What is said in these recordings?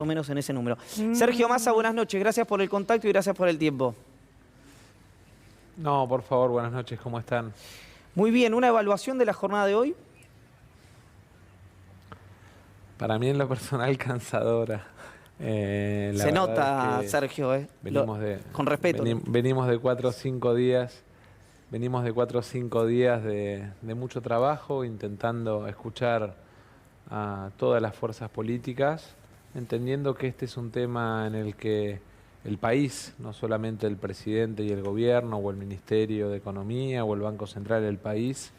o menos en ese número. Sergio Massa, buenas noches. Gracias por el contacto y gracias por el tiempo. No, por favor, buenas noches, ¿cómo están? Muy bien, ¿una evaluación de la jornada de hoy? Para mí en lo personal cansadora. La Se verdad nota, es que Sergio, con respeto. venimos de 4 o 5 días, de mucho trabajo, intentando escuchar a todas las fuerzas políticas, entendiendo que este es un tema en el que el país, no solamente el presidente y el gobierno, o el Ministerio de Economía, o el Banco Central del país,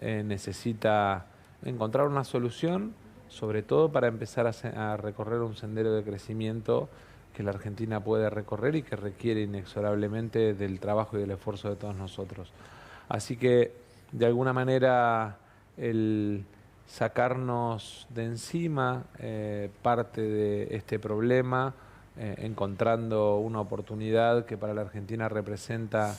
necesita encontrar una solución, sobre todo para empezar a recorrer un sendero de crecimiento que la Argentina puede recorrer y que requiere inexorablemente del trabajo y del esfuerzo de todos nosotros. Así que, de alguna manera, el sacarnos de encima parte de este problema, encontrando una oportunidad que para la Argentina representa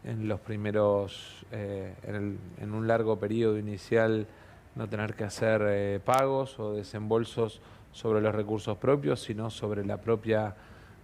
en los primeros, en un largo periodo inicial, no tener que hacer pagos o desembolsos sobre los recursos propios, sino sobre la propia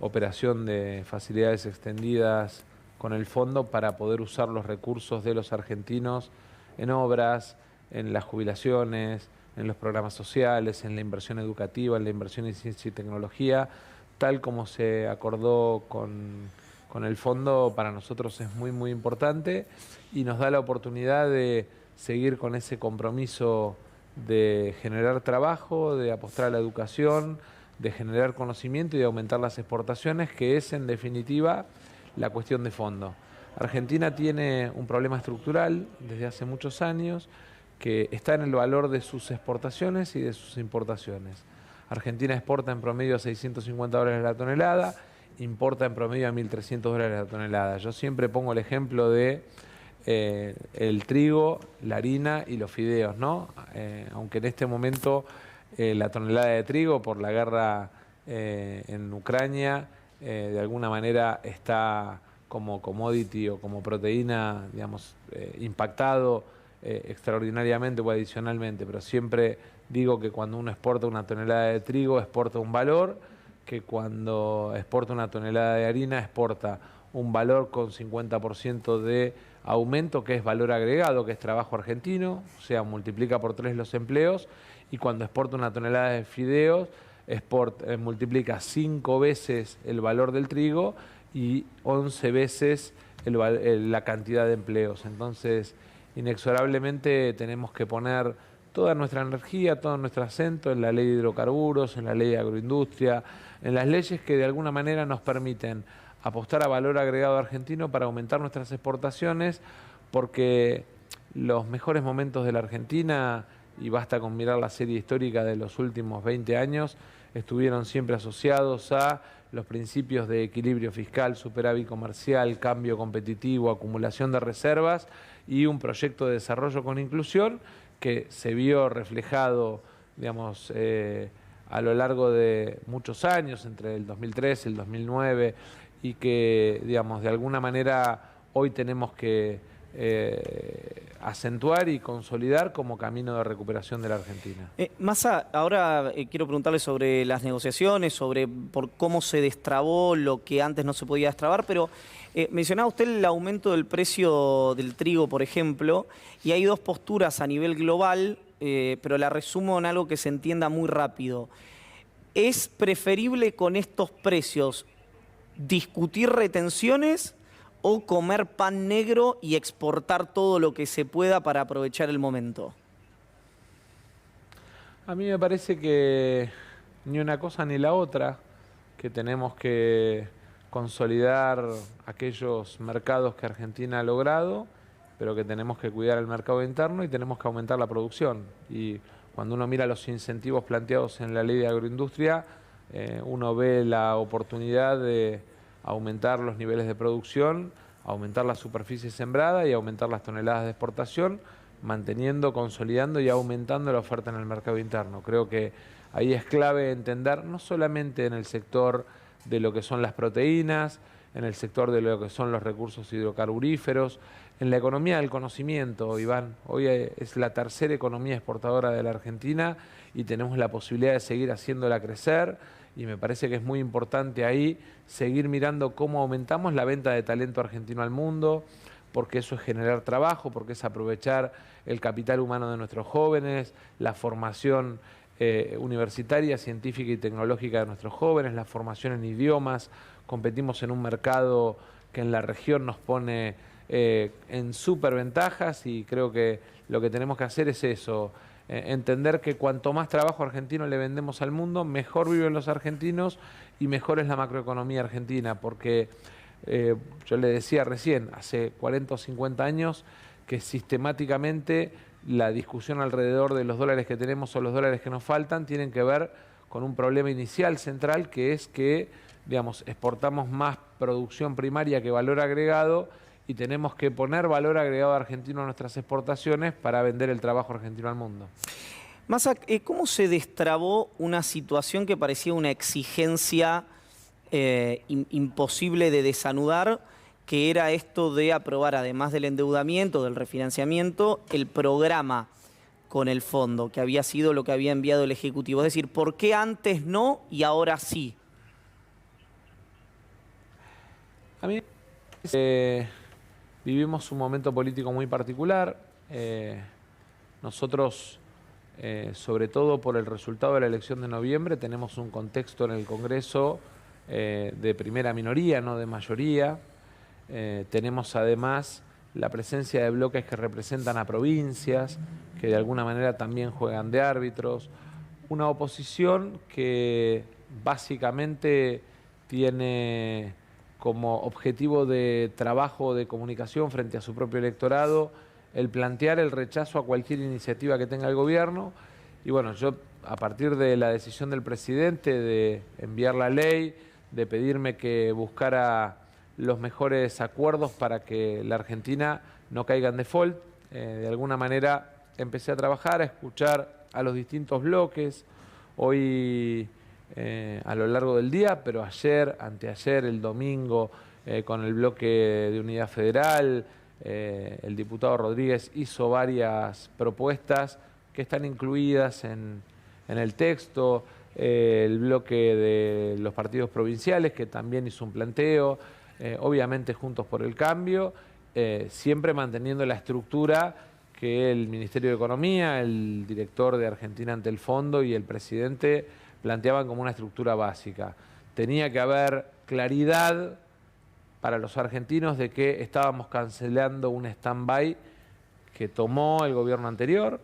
operación de facilidades extendidas con el fondo para poder usar los recursos de los argentinos en obras, en las jubilaciones, en los programas sociales, en la inversión educativa, en la inversión en ciencia y tecnología, tal como se acordó con el fondo. Para nosotros es muy importante y nos da la oportunidad de seguir con ese compromiso de generar trabajo, de apostar a la educación, de generar conocimiento y de aumentar las exportaciones, que es en definitiva la cuestión de fondo. Argentina tiene un problema estructural desde hace muchos años que está en el valor de sus exportaciones y de sus importaciones. Argentina exporta en promedio a $650 la tonelada, importa en promedio a $1.300 la tonelada. Yo siempre pongo el ejemplo de el trigo, la harina y los fideos, ¿no? Aunque en este momento la tonelada de trigo por la guerra en Ucrania de alguna manera está como commodity o como proteína, digamos, impactado extraordinariamente o adicionalmente, pero siempre digo que cuando uno exporta una tonelada de trigo exporta un valor, que cuando exporta una tonelada de harina exporta un valor con 50% de aumento, que es valor agregado, que es trabajo argentino, o sea, multiplica por 3 los empleos, y cuando exporta una tonelada de fideos, multiplica 5 veces el valor del trigo y 11 veces la cantidad de empleos. Entonces, inexorablemente tenemos que poner toda nuestra energía, todo nuestro acento en la ley de hidrocarburos, en la ley de agroindustria, en las leyes que de alguna manera nos permiten apostar a valor agregado argentino para aumentar nuestras exportaciones, porque los mejores momentos de la Argentina, y basta con mirar la serie histórica de los últimos 20 años, estuvieron siempre asociados a los principios de equilibrio fiscal, superávit comercial, cambio competitivo, acumulación de reservas y un proyecto de desarrollo con inclusión que se vio reflejado, digamos, a lo largo de muchos años, entre el 2003 y el 2009, y que, digamos, de alguna manera hoy tenemos que acentuar y consolidar como camino de recuperación de la Argentina. Massa, ahora quiero preguntarle sobre las negociaciones, sobre por cómo se destrabó lo que antes no se podía destrabar, pero mencionaba usted el aumento del precio del trigo, por ejemplo, y hay dos posturas a nivel global, pero la resumo en algo que se entienda muy rápido. ¿Es preferible con estos precios discutir retenciones o comer pan negro y exportar todo lo que se pueda para aprovechar el momento? A mí me parece que ni una cosa ni la otra, que tenemos que consolidar aquellos mercados que Argentina ha logrado, pero que tenemos que cuidar el mercado interno y tenemos que aumentar la producción. Y cuando uno mira los incentivos planteados en la ley de agroindustria, uno ve la oportunidad de aumentar los niveles de producción, aumentar la superficie sembrada y aumentar las toneladas de exportación, manteniendo, consolidando y aumentando la oferta en el mercado interno. Creo que ahí es clave entender, no solamente en el sector de lo que son las proteínas, en el sector de lo que son los recursos hidrocarburíferos, en la economía del conocimiento, Iván. Hoy es la tercera economía exportadora de la Argentina y tenemos la posibilidad de seguir haciéndola crecer y me parece que es muy importante ahí seguir mirando cómo aumentamos la venta de talento argentino al mundo, porque eso es generar trabajo, porque es aprovechar el capital humano de nuestros jóvenes, la formación universitaria, científica y tecnológica de nuestros jóvenes, la formación en idiomas. Competimos en un mercado que en la región nos pone en súper ventajas, y creo que lo que tenemos que hacer es eso, entender que cuanto más trabajo argentino le vendemos al mundo, mejor viven los argentinos y mejor es la macroeconomía argentina, porque yo le decía recién, hace 40 o 50 años que sistemáticamente la discusión alrededor de los dólares que tenemos o los dólares que nos faltan tienen que ver con un problema inicial central, que es que, digamos, exportamos más producción primaria que valor agregado, y tenemos que poner valor agregado argentino a nuestras exportaciones para vender el trabajo argentino al mundo. Massa, ¿cómo se destrabó una situación que parecía una exigencia imposible de desanudar, que era esto de aprobar, además del endeudamiento, del refinanciamiento, el programa con el fondo, que había sido lo que había enviado el Ejecutivo? Es decir, ¿por qué antes no y ahora sí? A mí vivimos un momento político muy particular. Nosotros, sobre todo por el resultado de la elección de noviembre, tenemos un contexto en el Congreso de primera minoría, no de mayoría. Tenemos además la presencia de bloques que representan a provincias, que de alguna manera también juegan de árbitros. Una oposición que básicamente tiene como objetivo de trabajo de comunicación frente a su propio electorado el plantear el rechazo a cualquier iniciativa que tenga el gobierno. Y bueno, yo, a partir de la decisión del presidente de enviar la ley, de pedirme que buscara los mejores acuerdos para que la Argentina no caiga en default, de alguna manera empecé a trabajar, a escuchar a los distintos bloques. Hoy, a lo largo del día, pero ayer, anteayer, el domingo, con el bloque de Unidad Federal, el diputado Rodríguez hizo varias propuestas que están incluidas en el texto, el bloque de los partidos provinciales, que también hizo un planteo, obviamente Juntos por el Cambio, siempre manteniendo la estructura que el Ministerio de Economía, el director de Argentina ante el Fondo y el presidente planteaban como una estructura básica. Tenía que haber claridad para los argentinos de que estábamos cancelando un stand-by que tomó el gobierno anterior.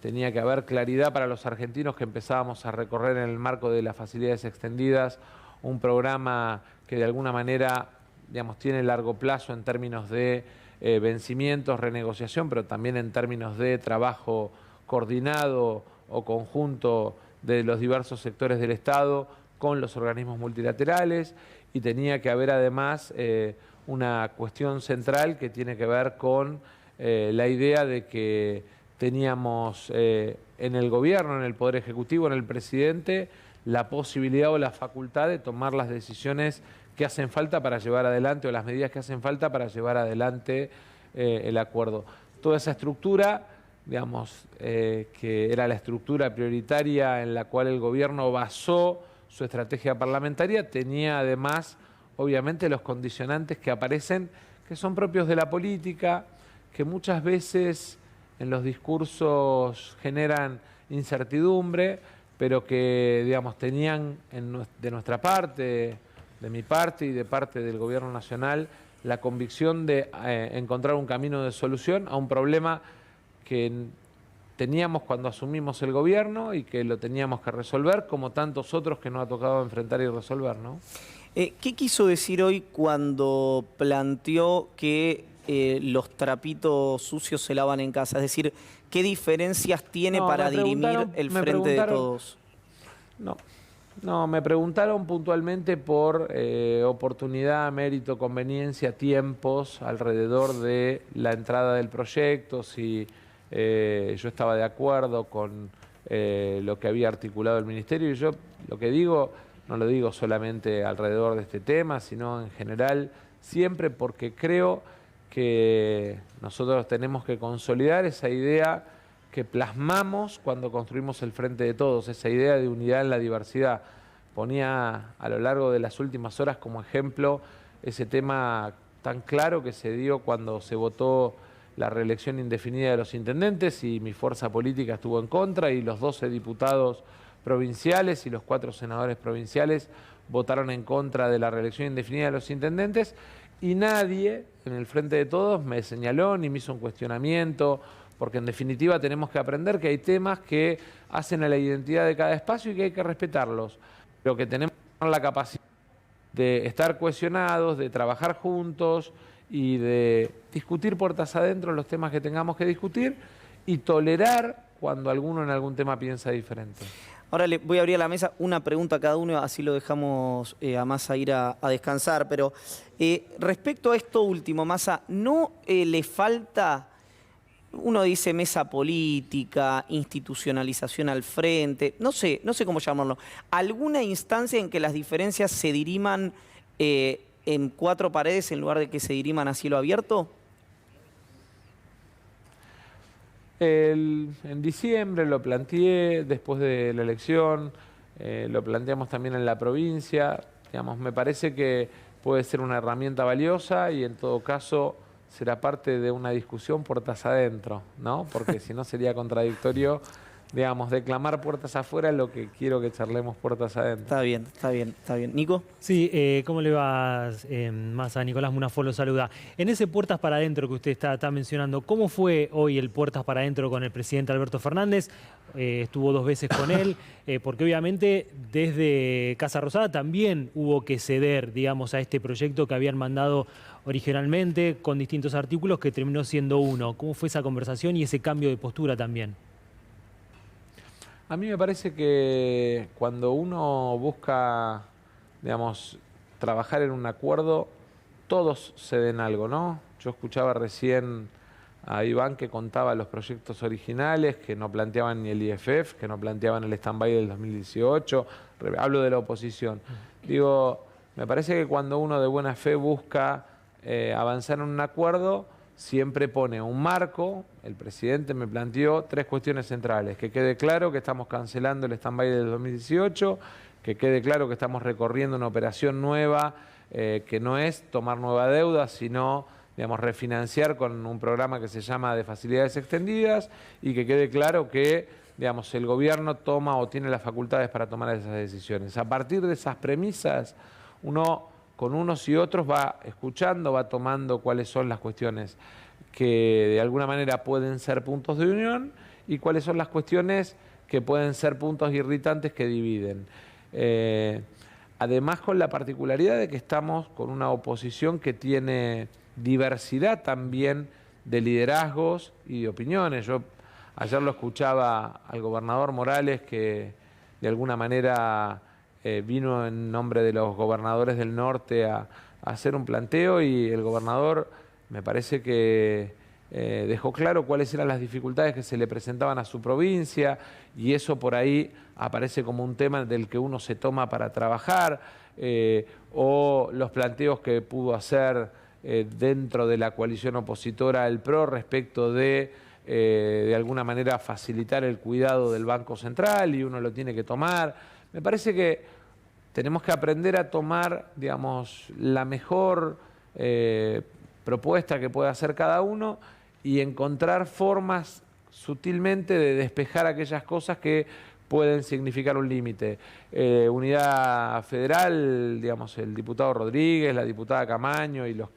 Tenía que haber claridad para los argentinos que empezábamos a recorrer en el marco de las facilidades extendidas un programa que de alguna manera, digamos, tiene largo plazo en términos de vencimientos, renegociación, pero también en términos de trabajo coordinado o conjunto de los diversos sectores del Estado con los organismos multilaterales. Y tenía que haber además una cuestión central que tiene que ver con la idea de que teníamos en el gobierno, en el Poder Ejecutivo, en el presidente, la posibilidad o la facultad de tomar las decisiones que hacen falta para llevar adelante, o las medidas que hacen falta para llevar adelante el acuerdo. Toda esa estructura, digamos, que era la estructura prioritaria en la cual el gobierno basó su estrategia parlamentaria, tenía además, obviamente, los condicionantes que aparecen, que son propios de la política, que muchas veces en los discursos generan incertidumbre, pero que, digamos, tenían de nuestra parte, de mi parte y de parte del Gobierno Nacional, la convicción de encontrar un camino de solución a un problema que teníamos cuando asumimos el gobierno y que lo teníamos que resolver, como tantos otros que nos ha tocado enfrentar y resolver, ¿no? ¿Qué quiso decir hoy cuando planteó que los trapitos sucios se lavan en casa? Es decir, ¿qué diferencias tiene para dirimir el frente de todos? No, me preguntaron puntualmente por oportunidad, mérito, conveniencia, tiempos alrededor de la entrada del proyecto, si yo estaba de acuerdo con lo que había articulado el Ministerio. Y yo lo que digo, no lo digo solamente alrededor de este tema, sino en general, siempre, porque creo que nosotros tenemos que consolidar esa idea que plasmamos cuando construimos el Frente de Todos, esa idea de unidad en la diversidad. ponía a lo largo de las últimas horas como ejemplo ese tema tan claro que se dio cuando se votó la reelección indefinida de los intendentes y mi fuerza política estuvo en contra y los 12 diputados provinciales y los 4 senadores provinciales votaron en contra de la reelección indefinida de los intendentes y nadie en el Frente de Todos me señaló ni me hizo un cuestionamiento, porque en definitiva tenemos que aprender que hay temas que hacen a la identidad de cada espacio y que hay que respetarlos, pero que tenemos la capacidad de estar cohesionados, de trabajar juntos y de discutir puertas adentro los temas que tengamos que discutir y tolerar cuando alguno en algún tema piensa diferente. Ahora le voy a abrir a la mesa una pregunta a cada uno, así lo dejamos a Massa ir a descansar. Pero respecto a esto último, Massa, ¿no le falta, uno dice mesa política, institucionalización al frente, no sé cómo llamarlo, alguna instancia en que las diferencias se diriman en 4 paredes en lugar de que se diriman a cielo abierto? En diciembre lo planteé, después de la elección, lo planteamos también en la provincia. Digamos, me parece que puede ser una herramienta valiosa y en todo caso será parte de una discusión puertas adentro, ¿no? Porque si no sería contradictorio, digamos, declamar puertas afuera lo que quiero que charlemos puertas adentro. Está bien, está bien, está bien. ¿Nico? Sí, ¿cómo le va, Massa? Nicolás Munafó lo saluda. En ese puertas para adentro que usted está mencionando, ¿cómo fue hoy el puertas para adentro con el presidente Alberto Fernández? Estuvo 2 veces con él, porque obviamente desde Casa Rosada también hubo que ceder, digamos, a este proyecto que habían mandado originalmente con distintos artículos que terminó siendo uno. ¿Cómo fue esa conversación y ese cambio de postura también? A mí me parece que cuando uno busca, digamos, trabajar en un acuerdo, todos ceden algo, ¿no? Yo escuchaba recién a Iván que contaba los proyectos originales, que no planteaban ni el IFF, que no planteaban el stand-by del 2018, hablo de la oposición. Digo, me parece que cuando uno de buena fe busca avanzar en un acuerdo, siempre pone un marco. El presidente me planteó 3 cuestiones centrales: que quede claro que estamos cancelando el stand-by del 2018, que quede claro que estamos recorriendo una operación nueva, que no es tomar nueva deuda, sino, digamos, refinanciar con un programa que se llama de facilidades extendidas, y que quede claro que, digamos, el gobierno toma o tiene las facultades para tomar esas decisiones. A partir de esas premisas, uno con unos y otros va escuchando, va tomando cuáles son las cuestiones que de alguna manera pueden ser puntos de unión y cuáles son las cuestiones que pueden ser puntos irritantes que dividen. Además, con la particularidad de que estamos con una oposición que tiene diversidad también de liderazgos y de opiniones. Yo ayer lo escuchaba al gobernador Morales, que de alguna manera vino en nombre de los gobernadores del norte a hacer un planteo, y el gobernador me parece que dejó claro cuáles eran las dificultades que se le presentaban a su provincia, y eso por ahí aparece como un tema del que uno se toma para trabajar, o los planteos que pudo hacer dentro de la coalición opositora el PRO respecto de alguna manera facilitar el cuidado del Banco Central, y uno lo tiene que tomar. Me parece que tenemos que aprender a tomar, digamos, la mejor propuesta que pueda hacer cada uno y encontrar formas sutilmente de despejar aquellas cosas que pueden significar un límite. Unidad Federal, digamos, el diputado Rodríguez, la diputada Camaño y los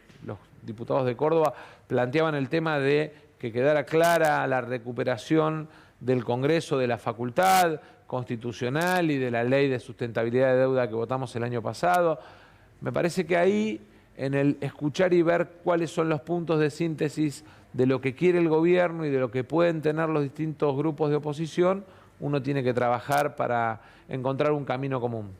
diputados de Córdoba planteaban el tema de que quedara clara la recuperación del Congreso de la facultad constitucional y de la ley de sustentabilidad de deuda que votamos el año pasado. Me parece que ahí, en el escuchar y ver cuáles son los puntos de síntesis de lo que quiere el gobierno y de lo que pueden tener los distintos grupos de oposición, uno tiene que trabajar para encontrar un camino común.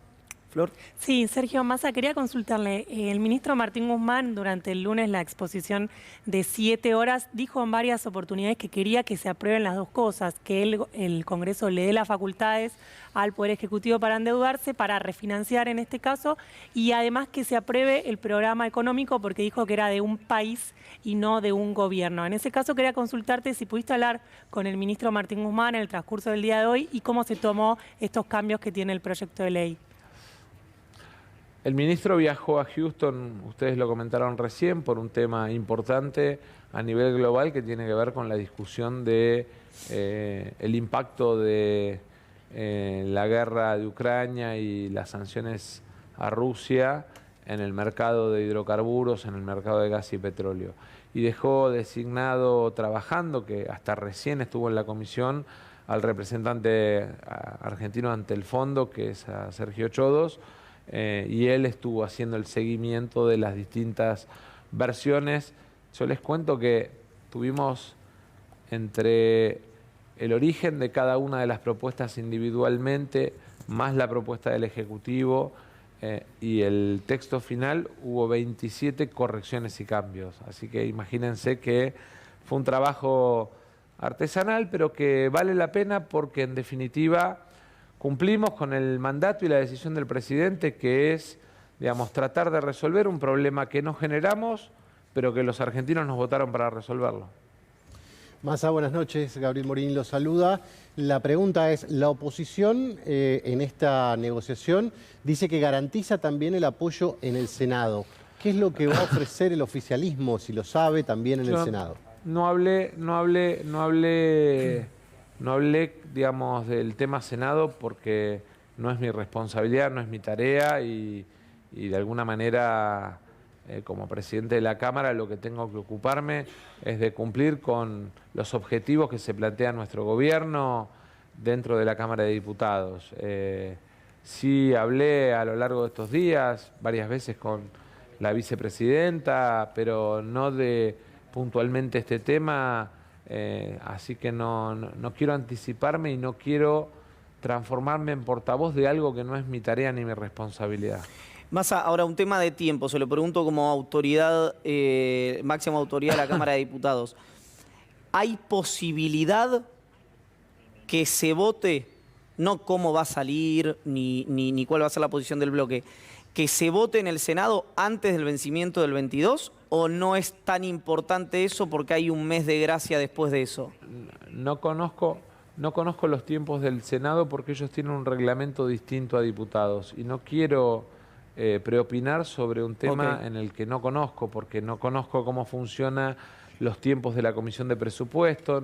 Flor. Sí, Sergio Massa, quería consultarle. El ministro Martín Guzmán, durante el lunes la exposición de 7 horas, dijo en varias oportunidades que quería que se aprueben las 2 cosas, que el Congreso le dé las facultades al Poder Ejecutivo para endeudarse, para refinanciar en este caso, y además que se apruebe el programa económico, porque dijo que era de un país y no de un gobierno. En ese caso quería consultarte si pudiste hablar con el ministro Martín Guzmán en el transcurso del día de hoy y cómo se tomó estos cambios que tiene el proyecto de ley. El ministro viajó a Houston, ustedes lo comentaron recién, por un tema importante a nivel global que tiene que ver con la discusión de el impacto de la guerra de Ucrania y las sanciones a Rusia en el mercado de hidrocarburos, en el mercado de gas y petróleo. Y dejó designado trabajando, que hasta recién estuvo en la comisión, al representante argentino ante el fondo, que es a Sergio Chodos, y él estuvo haciendo el seguimiento de las distintas versiones. Yo les cuento que tuvimos entre el origen de cada una de las propuestas individualmente, más la propuesta del Ejecutivo y el texto final, hubo 27 correcciones y cambios. Así que imagínense que fue un trabajo artesanal, pero que vale la pena porque en definitiva cumplimos con el mandato y la decisión del presidente, que es, digamos, tratar de resolver un problema que no generamos, pero que los argentinos nos votaron para resolverlo. Massa, buenas noches. Gabriel Morín lo saluda. La pregunta es, la oposición en esta negociación dice que garantiza también el apoyo en el Senado. ¿Qué es lo que va a ofrecer el oficialismo, si lo sabe, también en el Senado? No hablé, digamos, del tema Senado porque no es mi responsabilidad, no es mi tarea y de alguna manera, como presidente de la Cámara, lo que tengo que ocuparme es de cumplir con los objetivos que se plantea nuestro gobierno dentro de la Cámara de Diputados. Sí hablé a lo largo de estos días varias veces con la vicepresidenta, pero no de puntualmente este tema, así que no quiero anticiparme y no quiero transformarme en portavoz de algo que no es mi tarea ni mi responsabilidad. Massa, ahora un tema de tiempo, se lo pregunto como autoridad, máxima autoridad de la Cámara de Diputados. ¿Hay posibilidad que se vote, no cómo va a salir ni cuál va a ser la posición del bloque, que se vote en el Senado antes del vencimiento del 22? ¿O no es tan importante eso porque hay un mes de gracia después de eso? No conozco los tiempos del Senado porque ellos tienen un reglamento distinto a diputados y no quiero preopinar sobre un tema en el que no conozco, porque no conozco cómo funcionan los tiempos de la Comisión de Presupuestos,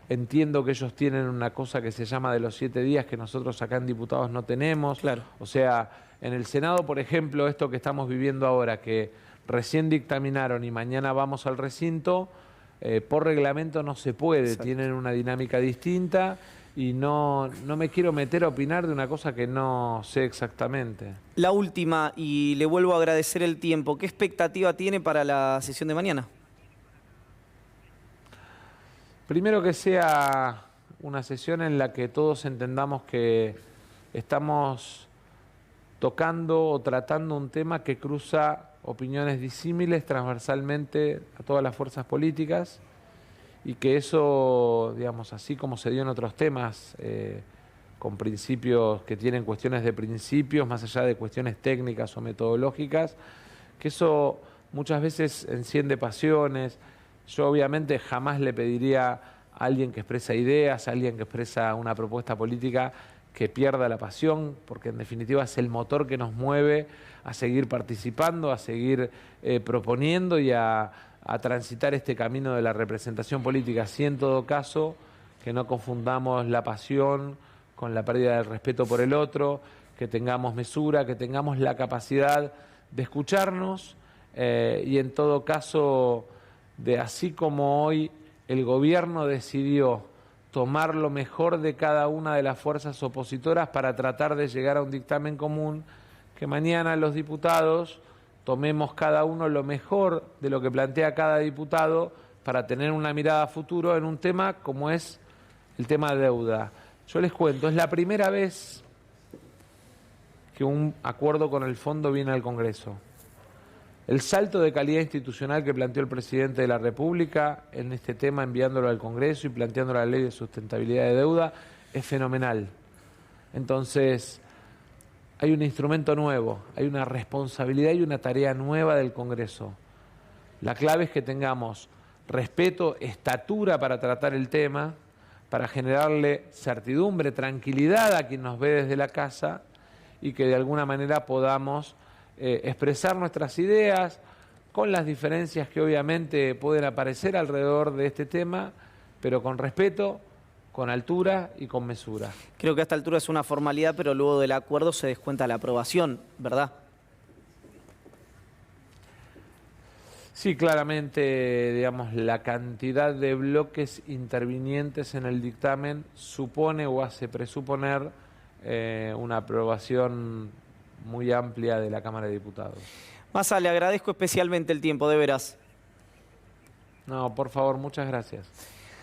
entiendo que ellos tienen una cosa que se llama de los 7 días que nosotros acá en diputados no tenemos. Claro. O sea, en el Senado, por ejemplo, esto que estamos viviendo ahora, que recién dictaminaron y mañana vamos al recinto, por reglamento no se puede, exacto, tienen una dinámica distinta y no me quiero meter a opinar de una cosa que no sé exactamente. La última, y le vuelvo a agradecer el tiempo, ¿qué expectativa tiene para la sesión de mañana? Primero que sea una sesión en la que todos entendamos que estamos tocando o tratando un tema que cruza opiniones disímiles transversalmente a todas las fuerzas políticas y que eso, digamos, así como se dio en otros temas, con principios que tienen cuestiones de principios, más allá de cuestiones técnicas o metodológicas, que eso muchas veces enciende pasiones. Yo obviamente jamás le pediría a alguien que expresa ideas, a alguien que expresa una propuesta política, que pierda la pasión, porque en definitiva es el motor que nos mueve a seguir participando, a seguir proponiendo y a transitar este camino de la representación política. Sí, en todo caso, que no confundamos la pasión con la pérdida del respeto por el otro, que tengamos mesura, que tengamos la capacidad de escucharnos y en todo caso, de así como hoy el gobierno decidió tomar lo mejor de cada una de las fuerzas opositoras para tratar de llegar a un dictamen común, que mañana los diputados tomemos cada uno lo mejor de lo que plantea cada diputado para tener una mirada a futuro en un tema como es el tema de deuda. Yo les cuento, es la primera vez que un acuerdo con el fondo viene al Congreso. El salto de calidad institucional que planteó el presidente de la República en este tema, enviándolo al Congreso y planteando la ley de sustentabilidad de deuda, es fenomenal. Entonces, hay un instrumento nuevo, hay una responsabilidad y una tarea nueva del Congreso. La clave es que tengamos respeto, estatura para tratar el tema, para generarle certidumbre, tranquilidad a quien nos ve desde la casa y que de alguna manera podamos expresar nuestras ideas con las diferencias que obviamente pueden aparecer alrededor de este tema, pero con respeto, con altura y con mesura. Creo que a esta altura es una formalidad, pero luego del acuerdo se descuenta la aprobación, ¿verdad? Sí, claramente, digamos, la cantidad de bloques intervinientes en el dictamen supone o hace presuponer una aprobación muy amplia de la Cámara de Diputados. Massa, le agradezco especialmente el tiempo, de veras. No, por favor, muchas gracias.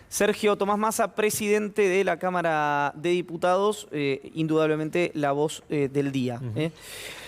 Sergio Tomás Massa, presidente de la Cámara de Diputados, indudablemente la voz del día.